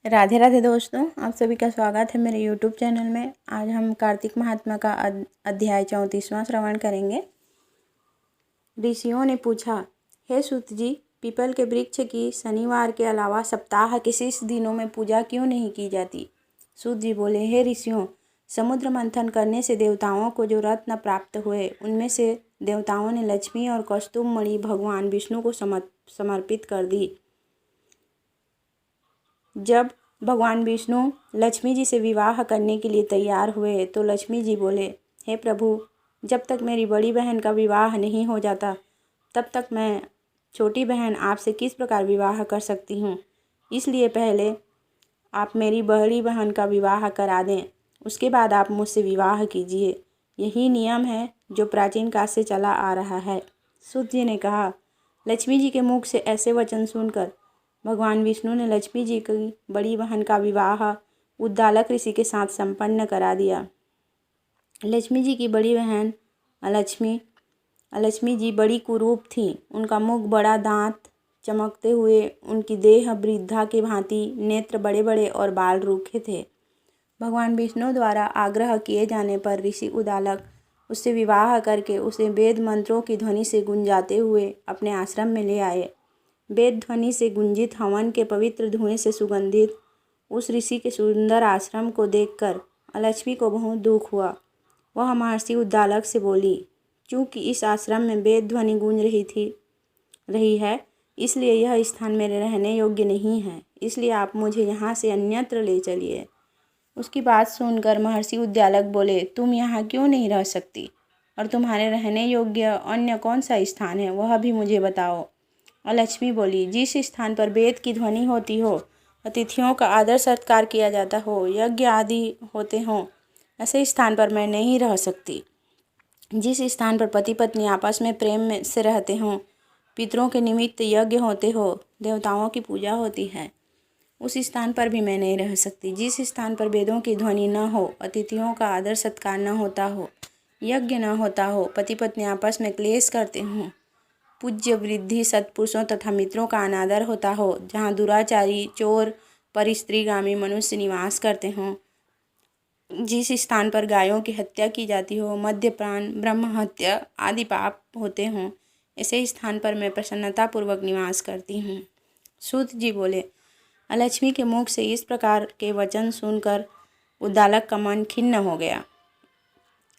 राधे राधे दोस्तों, आप सभी का स्वागत है मेरे YouTube चैनल में। आज हम कार्तिक महात्मा का अध्याय 34वां श्रवण करेंगे। ऋषियों ने पूछा, हे सूत जी, पीपल के वृक्ष की शनिवार के अलावा सप्ताह के शेष दिनों में पूजा क्यों नहीं की जाती? सूत जी बोले, हे ऋषियों, समुद्र मंथन करने से देवताओं को जो रत्न प्राप्त हुए, उनमें से देवताओं ने लक्ष्मी और कौस्तुभ मणि भगवान विष्णु को समर्पित कर दी। जब भगवान विष्णु लक्ष्मी जी से विवाह करने के लिए तैयार हुए तो लक्ष्मी जी बोले, हे प्रभु, जब तक मेरी बड़ी बहन का विवाह नहीं हो जाता तब तक मैं छोटी बहन आपसे किस प्रकार विवाह कर सकती हूँ। इसलिए पहले आप मेरी बड़ी बहन का विवाह करा दें, उसके बाद आप मुझसे विवाह कीजिए। यही नियम है जो प्राचीन काल से चला आ रहा है। सूत जी ने कहा। लक्ष्मी जी के मुख से ऐसे वचन सुनकर भगवान विष्णु ने लक्ष्मी जी की बड़ी बहन का विवाह उद्दालक ऋषि के साथ संपन्न करा दिया। लक्ष्मी जी की बड़ी बहन लक्ष्मी जी बड़ी कुरूप थी। उनका मुख बड़ा, दांत चमकते हुए, उनकी देह वृद्धा के भांति, नेत्र बड़े बड़े और बाल रूखे थे। भगवान विष्णु द्वारा आग्रह किए जाने पर ऋषि उद्दालक उससे विवाह करके उसे वेद मंत्रों की ध्वनि से गुंजाते हुए अपने आश्रम में ले आए। वेद ध्वनि से गुंजित हवन के पवित्र धुएं से सुगंधित उस ऋषि के सुंदर आश्रम को देखकर लक्ष्मी को बहुत दुख हुआ। वह महर्षि उद्दालक से बोली, चूँकि इस आश्रम में वेद ध्वनि गूंज रही है, इसलिए यह स्थान मेरे रहने योग्य नहीं है। इसलिए आप मुझे यहाँ से अन्यत्र ले चलिए। उसकी बात सुनकर महर्षि उद्दालक बोले, तुम यहाँ क्यों नहीं रह सकती, और तुम्हारे रहने योग्य अन्य कौन सा स्थान है, वह भी मुझे बताओ। और लक्ष्मी बोली, जिस स्थान पर वेद की ध्वनि होती हो, अतिथियों का आदर सत्कार किया जाता हो, यज्ञ आदि होते हों, ऐसे स्थान पर मैं नहीं रह सकती। जिस स्थान पर पति पत्नी आपस में प्रेम से रहते हों, पितरों के निमित्त यज्ञ होते हो, देवताओं की पूजा होती है, उस स्थान पर भी मैं नहीं रह सकती। जिस स्थान पर वेदों की ध्वनि न हो, अतिथियों का आदर सत्कार न होता हो, यज्ञ न होता हो, पति पत्नी आपस में क्लेश करते हों, पूज्य वृद्धि सत्पुरुषों तथा मित्रों का अनादर होता हो, जहाँ दुराचारी, चोर, परिस्त्रीगामी मनुष्य निवास करते हों, जिस स्थान पर गायों की हत्या की जाती हो, मद्यपान, ब्रह्म हत्या आदि पाप होते हों, ऐसे स्थान पर मैं प्रसन्नतापूर्वक निवास करती हूँ। सूत जी बोले। लक्ष्मी के मुख से इस प्रकार के वचन सुनकर उद्दालक का मन खिन्न हो गया।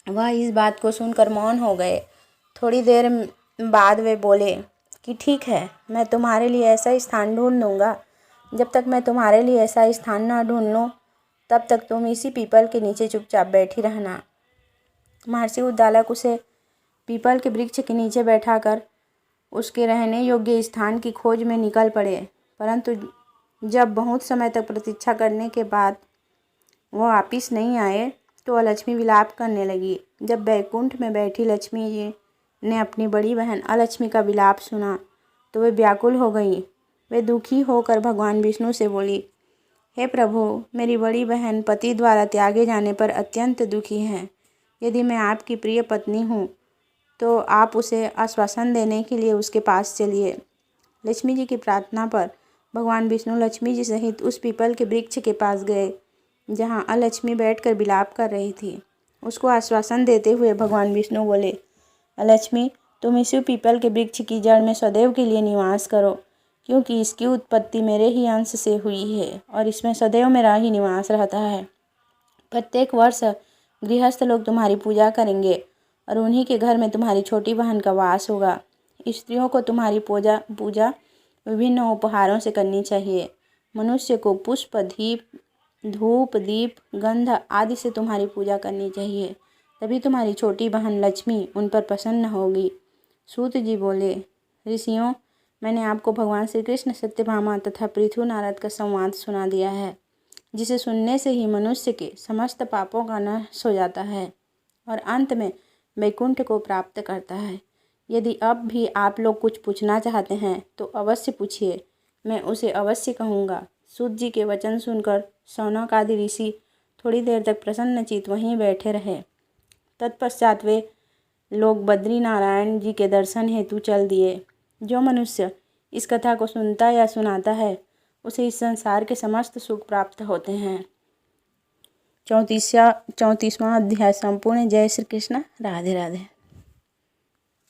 वह इस बात को सुनकर मौन हो गए। थोड़ी देर बाद वे बोले कि ठीक है, मैं तुम्हारे लिए ऐसा स्थान ढूंढ दूंगा। जब तक मैं तुम्हारे लिए ऐसा स्थान न ढूंढ लूँ, तब तक तुम इसी पीपल के नीचे चुपचाप बैठी रहना। महर्षि उद्दालक उसे पीपल के वृक्ष के नीचे बैठाकर उसके रहने योग्य स्थान की खोज में निकल पड़े। परंतु जब बहुत समय तक प्रतीक्षा करने के बाद वह वापिस नहीं आए तो लक्ष्मी विलाप करने लगी। जब बैकुंठ में बैठी लक्ष्मी जी ने अपनी बड़ी बहन अलक्ष्मी का विलाप सुना तो वे व्याकुल हो गई। वे दुखी होकर भगवान विष्णु से बोली, हे प्रभु, मेरी बड़ी बहन पति द्वारा त्यागे जाने पर अत्यंत दुखी है। यदि मैं आपकी प्रिय पत्नी हूँ तो आप उसे आश्वासन देने के लिए उसके पास चलिए। लक्ष्मी जी की प्रार्थना पर भगवान विष्णु लक्ष्मी जी सहित उस पीपल के वृक्ष के पास गए जहाँ अलक्ष्मी बैठकर विलाप कर रही थी। उसको आश्वासन देते हुए भगवान विष्णु बोले, लक्ष्मी, तुम इसी पीपल के वृक्ष की जड़ में सदैव के लिए निवास करो, क्योंकि इसकी उत्पत्ति मेरे ही अंश से हुई है और इसमें सदैव मेरा ही निवास रहता है। प्रत्येक वर्ष गृहस्थ लोग तुम्हारी पूजा करेंगे और उन्हीं के घर में तुम्हारी छोटी बहन का वास होगा। स्त्रियों को तुम्हारी पूजा विभिन्न उपहारों से करनी चाहिए। मनुष्य को पुष्प, धूप, दीप, गंध आदि से तुम्हारी पूजा करनी चाहिए, तभी तुम्हारी छोटी बहन लक्ष्मी उन पर प्रसन्न होगी। सूत जी बोले, ऋषियों, मैंने आपको भगवान श्री कृष्ण, सत्यभामा तथा पृथु नारद का संवाद सुना दिया है, जिसे सुनने से ही मनुष्य के समस्त पापों का नाश हो जाता है और अंत में वैकुंठ को प्राप्त करता है। यदि अब भी आप लोग कुछ पूछना चाहते हैं तो अवश्य पूछिए, मैं उसे अवश्य कहूँगा। सूत जी के वचन सुनकर शौनक आदि ऋषि थोड़ी देर तक प्रसन्नचित्त वहीं बैठे रहे। तत्पश्चात वे लोग बद्री नारायण जी के दर्शन हेतु चल दिए। जो मनुष्य इस कथा को सुनता या सुनाता है उसे इस संसार के समस्त सुख प्राप्त होते हैं। 34वां अध्याय संपूर्ण। जय श्री कृष्ण। राधे राधे।